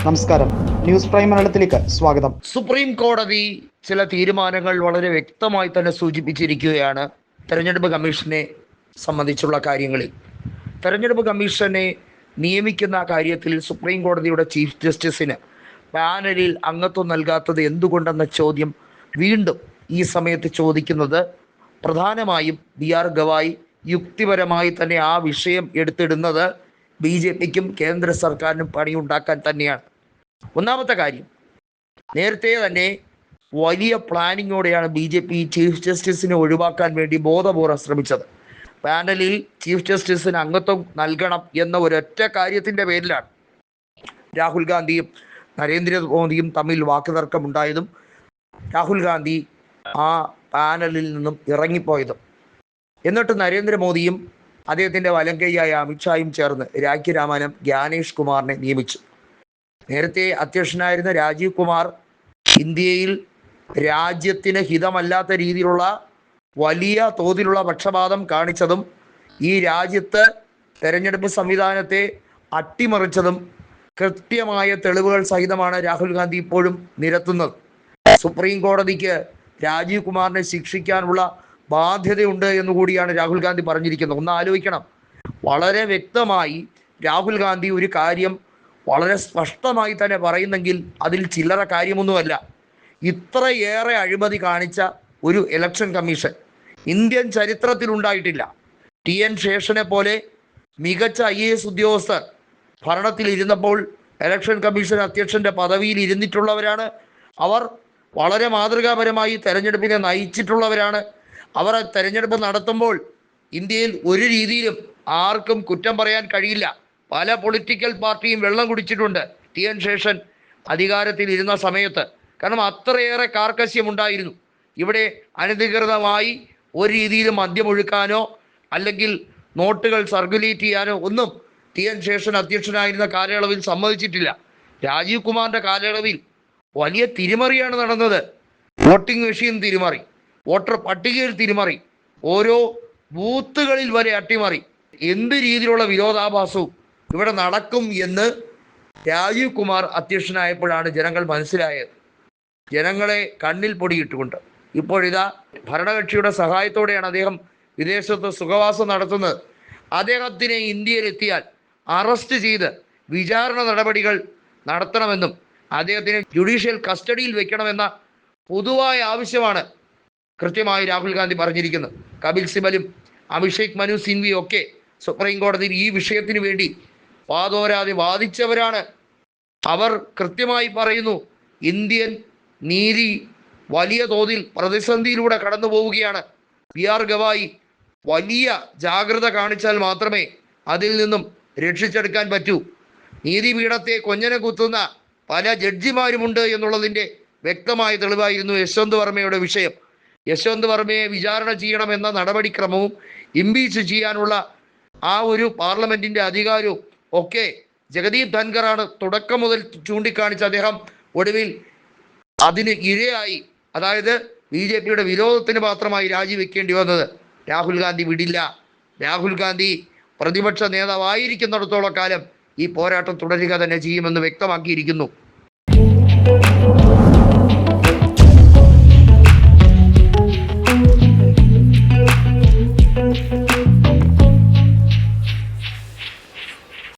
നമസ്കാരം, news prime മലയാളത്തിലേക്ക് സ്വാഗതം. സുപ്രീം കോടതി ചില തീരുമാനങ്ങൾ വളരെ വ്യക്തമായി തന്നെ സൂചിപ്പിച്ചിരിക്കുകയാണ് തെരഞ്ഞെടുപ്പ് കമ്മീഷനെ സംബന്ധിച്ചുള്ള കാര്യങ്ങളിൽ. തെരഞ്ഞെടുപ്പ് കമ്മീഷനെ നിയമിക്കുന്ന കാര്യത്തിൽ സുപ്രീം കോടതിയുടെ ചീഫ് ജസ്റ്റിസിന് പാനലിൽ അംഗത്വം നൽകാത്തത് എന്തുകൊണ്ടെന്ന ചോദ്യം വീണ്ടും ഈ സമയത്ത് ചോദിക്കുന്നത് പ്രധാനമായും ബി.ആർ. ഗവായി യുക്തിപരമായി തന്നെ ആ വിഷയം എടുത്തിടുന്നത് BJPക്കും കേന്ദ്ര സർക്കാരിനും പണിയുണ്ടാക്കാൻ തന്നെയാണ്. ഒന്നാമത്തെ കാര്യം, നേരത്തെ തന്നെ വലിയ പ്ലാനിങ്ങോടെയാണ് BJP ചീഫ് ജസ്റ്റിസിനെ ഒഴിവാക്കാൻ വേണ്ടി ബോധപൂർവ്വം ശ്രമിച്ചത്. പാനലിൽ ചീഫ് ജസ്റ്റിസിന് അംഗത്വം നൽകണം എന്ന ഒരൊറ്റ കാര്യത്തിൻ്റെ പേരിലാണ് രാഹുൽ ഗാന്ധിയും നരേന്ദ്രമോദിയും തമ്മിൽ വാക്കുതർക്കമുണ്ടായതും രാഹുൽ ഗാന്ധി ആ പാനലിൽ നിന്നും ഇറങ്ങിപ്പോയതും. എന്നിട്ട് നരേന്ദ്രമോദിയും അദ്ദേഹത്തിൻ്റെ വലങ്കയ്യായ അമിത്ഷായും ചേർന്ന് രാഖ്യരാമാനം ജ്ഞാനേഷ് കുമാറിനെ നിയമിച്ചു. നേരത്തെ അധ്യക്ഷനായിരുന്ന രാജീവ് കുമാർ ഇന്ത്യയിൽ രാജ്യത്തിന് ഹിതമല്ലാത്ത രീതിയിലുള്ള വലിയ തോതിലുള്ള പക്ഷപാതം കാണിച്ചതും ഈ രാജ്യത്ത് തെരഞ്ഞെടുപ്പ് സംവിധാനത്തെ അട്ടിമറിച്ചതും കൃത്യമായ തെളിവുകൾ സഹിതമാണ് രാഹുൽ ഗാന്ധി ഇപ്പോഴും നിരത്തുന്നത്. സുപ്രീം കോടതിക്ക് രാജീവ് കുമാറിനെ ശിക്ഷിക്കാനുള്ള ബാധ്യതയുണ്ട് എന്നുകൂടിയാണ് രാഹുൽ ഗാന്ധി പറഞ്ഞിരിക്കുന്നത്. ഒന്ന് ആലോചിക്കണം, വളരെ വ്യക്തമായി രാഹുൽ ഗാന്ധി ഒരു കാര്യം വളരെ സ്പഷ്ടമായി തന്നെ പറയുന്നെങ്കിൽ അതിൽ ചില്ലറ കാര്യമൊന്നുമല്ല. ഇത്രയേറെ അഴിമതി കാണിച്ച ഒരു ഇലക്ഷൻ കമ്മീഷൻ ഇന്ത്യൻ ചരിത്രത്തിലുണ്ടായിട്ടില്ല. TN ശേഷനെ പോലെ മികച്ച IAS ഉദ്യോഗസ്ഥർ ഭരണത്തിൽ ഇരുന്നപ്പോൾ ഇലക്ഷൻ കമ്മീഷൻ അധ്യക്ഷൻ്റെ പദവിയിൽ ഇരുന്നിട്ടുള്ളവരാണ്. അവർ വളരെ മാതൃകാപരമായി തെരഞ്ഞെടുപ്പിനെ നയിച്ചിട്ടുള്ളവരാണ്. അവർ തെരഞ്ഞെടുപ്പ് നടത്തുമ്പോൾ ഇന്ത്യയിൽ ഒരു രീതിയിലും ആർക്കും കുറ്റം പറയാൻ കഴിയില്ല. പല പൊളിറ്റിക്കൽ പാർട്ടിയും വെള്ളം കുടിച്ചിട്ടുണ്ട് TN ശേഷൻ അധികാരത്തിൽ ഇരുന്ന സമയത്ത്. കാരണം അത്രയേറെ കാർക്കശ്യമുണ്ടായിരുന്നു. ഇവിടെ അനധികൃതമായി ഒരു രീതിയിലും മദ്യമൊഴുക്കാനോ അല്ലെങ്കിൽ നോട്ടുകൾ സർക്കുലേറ്റ് ചെയ്യാനോ ഒന്നും TN ശേഷൻ അധ്യക്ഷനായിരുന്ന കാലയളവിൽ സമ്മതിച്ചിട്ടില്ല. രാജീവ് കുമാറിൻ്റെ കാലയളവിൽ വലിയ തിരിമറിയാണ് നടന്നത്. വോട്ടിംഗ് മെഷീൻ തിരിമറി, വോട്ടർ പട്ടികയിൽ തിരിമറി, ഓരോ ബൂത്തുകളിൽ വരെ അട്ടിമറി. എന്ത് രീതിയിലുള്ള വിരോധാഭാസവും ഇവിടെ നടക്കും എന്ന് രാജീവ് കുമാർ അധ്യക്ഷനായപ്പോഴാണ് ജനങ്ങൾ മനസ്സിലായത്. ജനങ്ങളെ കണ്ണിൽ പൊടിയിട്ടുകൊണ്ട് ഇപ്പോഴിതാ ഭരണകക്ഷിയുടെ സഹായത്തോടെയാണ് അദ്ദേഹം വിദേശത്ത് സുഖവാസം നടത്തുന്നത്. അദ്ദേഹത്തിനെ ഇന്ത്യയിലെത്തിയാൽ അറസ്റ്റ് ചെയ്ത് വിചാരണ നടപടികൾ നടത്തണമെന്നും അദ്ദേഹത്തിനെ ജുഡീഷ്യൽ കസ്റ്റഡിയിൽ വെക്കണമെന്ന പൊതുവായ ആവശ്യമാണ് കൃത്യമായി രാഹുൽ ഗാന്ധി പറഞ്ഞിരിക്കുന്നത്. കപിൽ സിബലും അഭിഷേക് മനു സിൻവിയും ഒക്കെ സുപ്രീം കോടതിയിൽ ഈ വിഷയത്തിന് വേണ്ടി വാദോരാതെ വാദിച്ചവരാണ്. അവർ കൃത്യമായി പറയുന്നു, ഇന്ത്യൻ നീതി വലിയ തോതിൽ പ്രതിസന്ധിയിലൂടെ കടന്നു പോവുകയാണ്. ബി.ആർ. ഗവായി വലിയ ജാഗ്രത കാണിച്ചാൽ മാത്രമേ അതിൽ നിന്നും രക്ഷിച്ചെടുക്കാൻ പറ്റൂ. നീതിപീഠത്തെ കൊഞ്ഞനെ കുത്തുന്ന പല ജഡ്ജിമാരുമുണ്ട് എന്നുള്ളതിൻ്റെ വ്യക്തമായ തെളിവായിരുന്നു യശ്വന്ത് വർമ്മയുടെ വിഷയം. യശ്വന്ത് വർമ്മയെ വിചാരണ ചെയ്യണമെന്ന നടപടിക്രമവും ഇംപീച്ച് ചെയ്യാനുള്ള ആ ഒരു പാർലമെൻറ്റിൻ്റെ അധികാരവും ഒക്കെ ജഗദീപ് ധൻഖറാണ് തുടക്കം മുതൽ ചൂണ്ടിക്കാണിച്ച് അദ്ദേഹം ഒടുവിൽ അതിന് ഇരയായി, അതായത് BJPയുടെ വിരോധത്തിന് മാത്രമായി രാജിവെക്കേണ്ടി വന്നത്. രാഹുൽ ഗാന്ധി വിടില്ല. രാഹുൽ ഗാന്ധി പ്രതിപക്ഷ നേതാവായിരിക്കുന്നിടത്തോളം കാലം ഈ പോരാട്ടം തുടരുക തന്നെ ചെയ്യുമെന്ന് വ്യക്തമാക്കിയിരിക്കുന്നു.